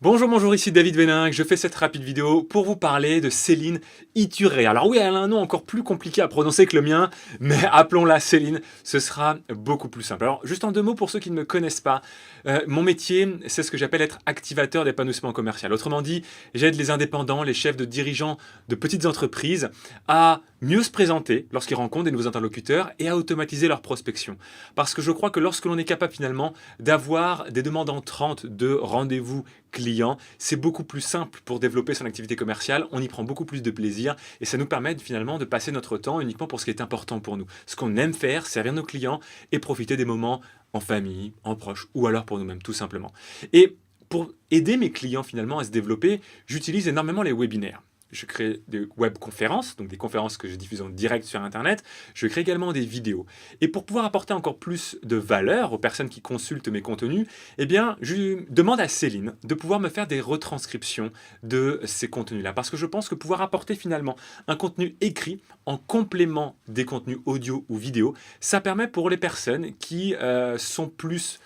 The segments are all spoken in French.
Bonjour, ici David Véninck, je fais cette rapide vidéo pour vous parler de Céline Iturré. Alors oui, elle a un nom encore plus compliqué à prononcer que le mien, mais appelons-la Céline, ce sera beaucoup plus simple. Alors juste en deux mots pour ceux qui ne me connaissent pas, mon métier c'est ce que j'appelle être activateur d'épanouissement commercial. Autrement dit, j'aide les indépendants, les chefs de dirigeants de petites entreprises à mieux se présenter lorsqu'ils rencontrent des nouveaux interlocuteurs et à automatiser leur prospection. Parce que je crois que lorsque l'on est capable finalement d'avoir des demandes entrantes de rendez-vous clients, c'est beaucoup plus simple pour développer son activité commerciale, on y prend beaucoup plus de plaisir et ça nous permet finalement de passer notre temps uniquement pour ce qui est important pour nous. Ce qu'on aime faire, servir nos clients et profiter des moments en famille, en proches ou alors pour nous-mêmes tout simplement. Et pour aider mes clients finalement à se développer, j'utilise énormément les webinaires. Je crée des webconférences, donc des conférences que je diffuse en direct sur Internet. Je crée également des vidéos. Et pour pouvoir apporter encore plus de valeur aux personnes qui consultent mes contenus, eh bien, je demande à Céline de pouvoir me faire des retranscriptions de ces contenus-là. Parce que je pense que pouvoir apporter finalement un contenu écrit en complément des contenus audio ou vidéo, ça permet pour les personnes qui sont plus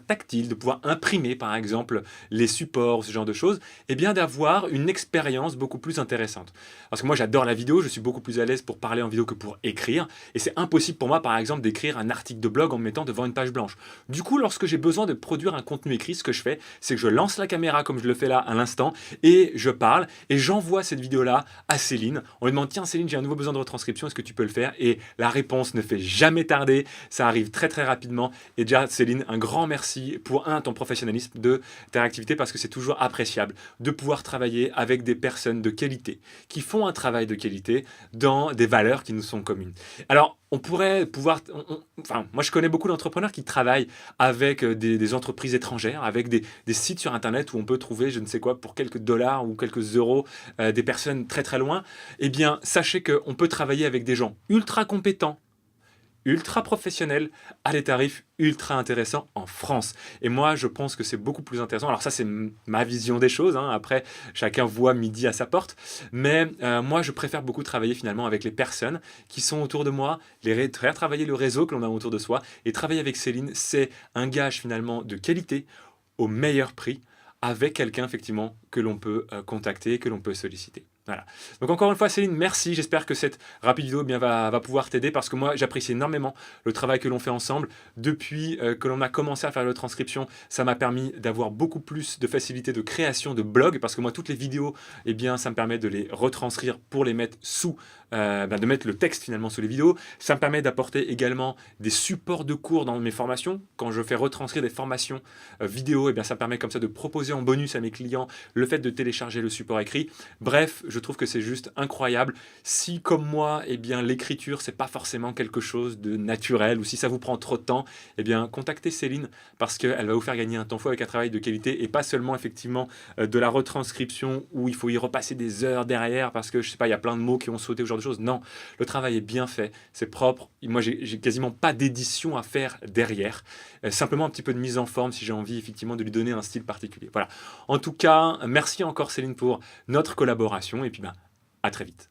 tactile, de pouvoir imprimer par exemple les supports, ce genre de choses, et bien d'avoir une expérience beaucoup plus intéressante. Parce que moi j'adore la vidéo, je suis beaucoup plus à l'aise pour parler en vidéo que pour écrire, et c'est impossible pour moi par exemple d'écrire un article de blog en me mettant devant une page blanche. Du coup, lorsque j'ai besoin de produire un contenu écrit, ce que je fais, c'est que je lance la caméra comme je le fais là à l'instant, et je parle, et j'envoie cette vidéo-là à Céline, on lui demande, tiens Céline, j'ai un nouveau besoin de retranscription, est-ce que tu peux le faire? Et la réponse ne fait jamais tarder, ça arrive très très rapidement, et déjà Céline, un grand merci pour ton professionnalisme de ta activité parce que c'est toujours appréciable de pouvoir travailler avec des personnes de qualité qui font un travail de qualité dans des valeurs qui nous sont communes. Alors, moi je connais beaucoup d'entrepreneurs qui travaillent avec des entreprises étrangères, avec des sites sur Internet où on peut trouver, je ne sais quoi, pour quelques dollars ou quelques euros, des personnes très très loin. Eh bien, sachez qu'on peut travailler avec des gens ultra compétents, ultra professionnel à des tarifs ultra intéressants en France. Et moi, je pense que c'est beaucoup plus intéressant. Alors ça, c'est ma vision des choses. Hein. Après, chacun voit midi à sa porte. Mais moi, je préfère beaucoup travailler finalement avec les personnes qui sont autour de moi, faire travailler le réseau que l'on a autour de soi. Et travailler avec Céline, c'est un gage finalement de qualité au meilleur prix avec quelqu'un effectivement que l'on peut contacter, que l'on peut solliciter. Voilà. Donc encore une fois Céline, merci, j'espère que cette rapide vidéo va pouvoir t'aider parce que moi j'apprécie énormément le travail que l'on fait ensemble. Depuis que l'on a commencé à faire la transcription, ça m'a permis d'avoir beaucoup plus de facilité de création de blog parce que moi toutes les vidéos, eh bien ça me permet de les retranscrire pour les mettre sous, de mettre le texte finalement sous les vidéos. Ça me permet d'apporter également des supports de cours dans mes formations. Quand je fais retranscrire des formations vidéo, eh bien ça me permet comme ça de proposer en bonus à mes clients le fait de télécharger le support écrit. Bref, je trouve que c'est juste incroyable. Si, comme moi, eh bien, l'écriture, c'est pas forcément quelque chose de naturel, ou si ça vous prend trop de temps, eh bien, contactez Céline, parce qu'elle va vous faire gagner un temps fou avec un travail de qualité, et pas seulement, effectivement, de la retranscription, où il faut y repasser des heures derrière, parce que, je sais pas, il y a plein de mots qui ont sauté, ce genre de choses. Non, le travail est bien fait, c'est propre. Moi, j'ai quasiment pas d'édition à faire derrière. Simplement un petit peu de mise en forme, si j'ai envie, effectivement, de lui donner un style particulier. Voilà. En tout cas, merci encore, Céline, pour notre collaboration et puis à très vite.